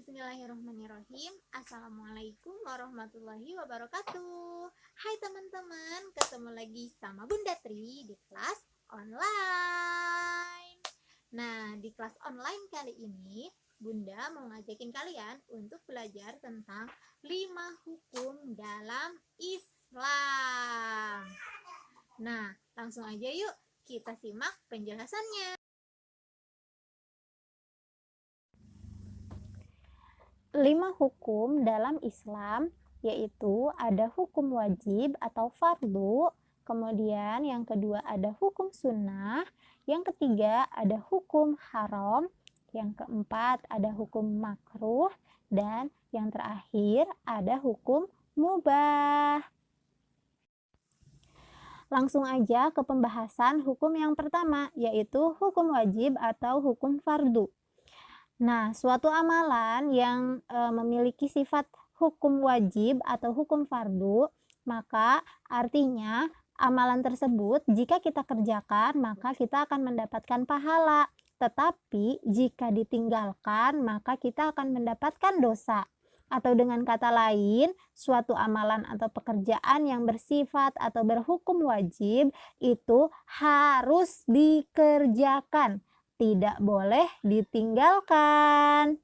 Bismillahirrahmanirrahim. Assalamualaikum warahmatullahi wabarakatuh. Hai teman-teman, ketemu lagi sama Bunda Tri di kelas online. Nah, di kelas online kali ini Bunda mau ngajakin kalian untuk belajar tentang 5 hukum dalam Islam. Nah, langsung aja yuk kita simak penjelasannya. 5 hukum dalam Islam, yaitu ada hukum wajib atau fardu, kemudian yang kedua ada hukum sunnah, yang ketiga ada hukum haram, yang keempat ada hukum makruh, dan yang terakhir ada hukum mubah. Langsung aja ke pembahasan hukum yang pertama, yaitu hukum wajib atau hukum fardu. Nah, suatu amalan yang memiliki sifat hukum wajib atau hukum fardu, maka artinya amalan tersebut jika kita kerjakan, maka kita akan mendapatkan pahala. Tetapi jika ditinggalkan, maka kita akan mendapatkan dosa. Atau dengan kata lain, suatu amalan atau pekerjaan yang bersifat atau berhukum wajib itu harus dikerjakan, tidak boleh ditinggalkan.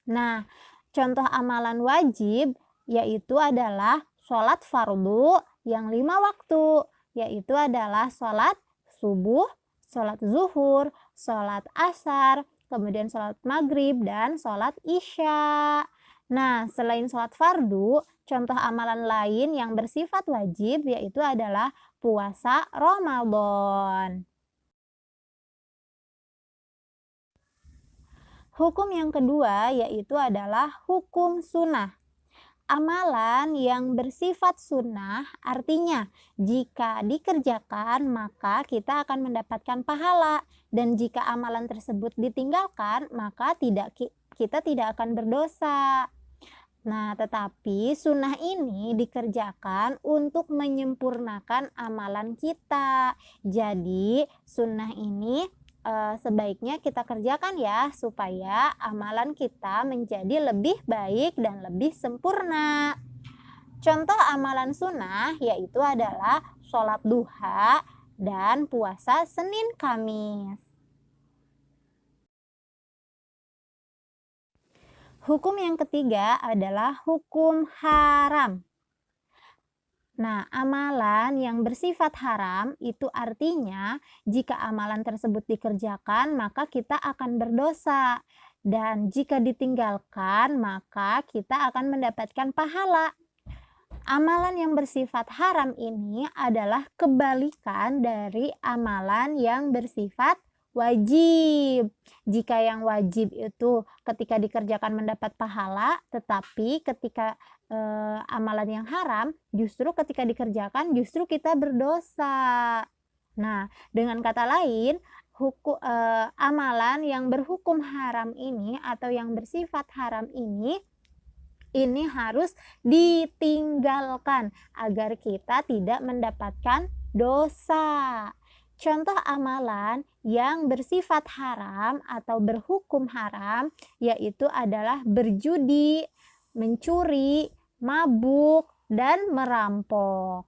Nah, contoh amalan wajib yaitu adalah sholat fardu yang 5 waktu, yaitu adalah sholat subuh, sholat zuhur, sholat asar, kemudian sholat maghrib, dan sholat isya. Nah, selain sholat fardu, contoh amalan lain yang bersifat wajib yaitu adalah puasa Ramadan. Hukum yang kedua yaitu adalah hukum sunnah. Amalan yang bersifat sunnah artinya jika dikerjakan maka kita akan mendapatkan pahala, dan jika amalan tersebut ditinggalkan maka kita tidak akan berdosa. Nah, tetapi sunnah ini dikerjakan untuk menyempurnakan amalan kita. Jadi sunnah ini sebaiknya kita kerjakan ya, supaya amalan kita menjadi lebih baik dan lebih sempurna. Contoh amalan sunnah yaitu adalah sholat duha dan puasa Senin Kamis. Hukum yang ketiga adalah hukum haram. Nah, amalan yang bersifat haram itu artinya jika amalan tersebut dikerjakan maka kita akan berdosa, dan jika ditinggalkan maka kita akan mendapatkan pahala. Amalan yang bersifat haram ini adalah kebalikan dari amalan yang bersifat wajib. Jika yang wajib itu ketika dikerjakan mendapat pahala, tetapi ketika amalan yang haram justru ketika dikerjakan justru kita berdosa. Nah, dengan kata lain, amalan yang berhukum haram ini atau yang bersifat haram ini harus ditinggalkan agar kita tidak mendapatkan dosa. Contoh amalan yang bersifat haram atau berhukum haram yaitu adalah berjudi, mencuri, mabuk, dan merampok.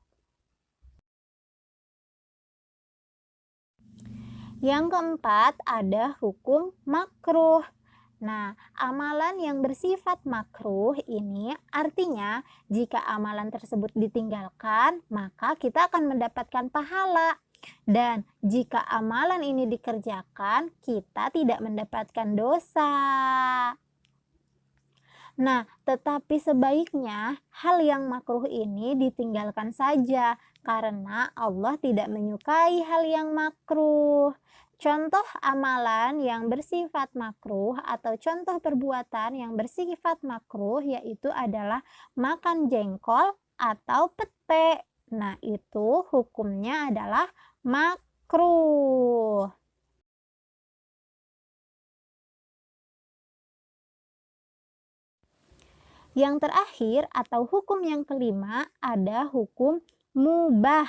Yang keempat ada hukum makruh. Nah, amalan yang bersifat makruh ini artinya jika amalan tersebut ditinggalkan, maka kita akan mendapatkan pahala. Dan jika amalan ini dikerjakan, kita tidak mendapatkan dosa. Nah, tetapi sebaiknya hal yang makruh ini ditinggalkan saja, karena Allah tidak menyukai hal yang makruh. Contoh amalan yang bersifat makruh atau contoh perbuatan yang bersifat makruh yaitu adalah makan jengkol atau pete. Nah, itu hukumnya adalah makruh. Yang terakhir atau hukum yang kelima ada hukum mubah.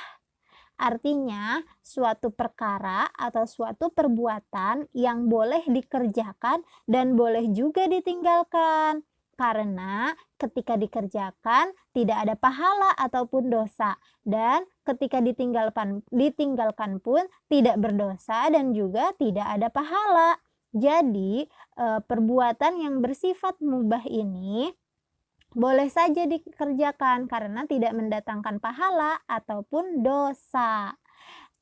Artinya, suatu perkara atau suatu perbuatan yang boleh dikerjakan dan boleh juga ditinggalkan. Karena ketika dikerjakan tidak ada pahala ataupun dosa, dan ketika ditinggalkan pun tidak berdosa dan juga tidak ada pahala. Jadi, perbuatan yang bersifat mubah ini boleh saja dikerjakan karena tidak mendatangkan pahala ataupun dosa.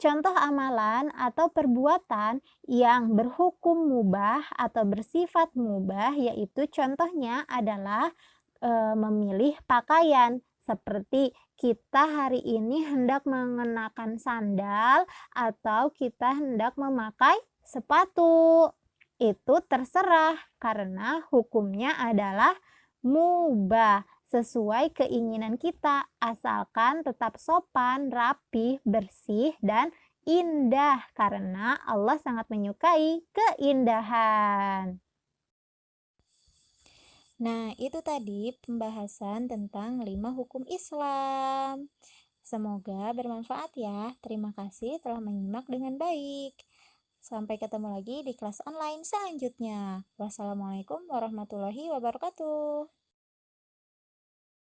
Contoh amalan atau perbuatan yang berhukum mubah atau bersifat mubah yaitu contohnya adalah memilih pakaian. Seperti kita hari ini hendak mengenakan sandal atau kita hendak memakai sepatu. Itu terserah karena hukumnya adalah mubah sesuai keinginan kita, asalkan tetap sopan, rapi, bersih, dan indah karena Allah sangat menyukai keindahan. Nah, itu tadi pembahasan tentang 5 hukum Islam. Semoga bermanfaat ya. Terima kasih telah menyimak dengan baik. Sampai ketemu lagi di kelas online selanjutnya. Wassalamualaikum warahmatullahi wabarakatuh.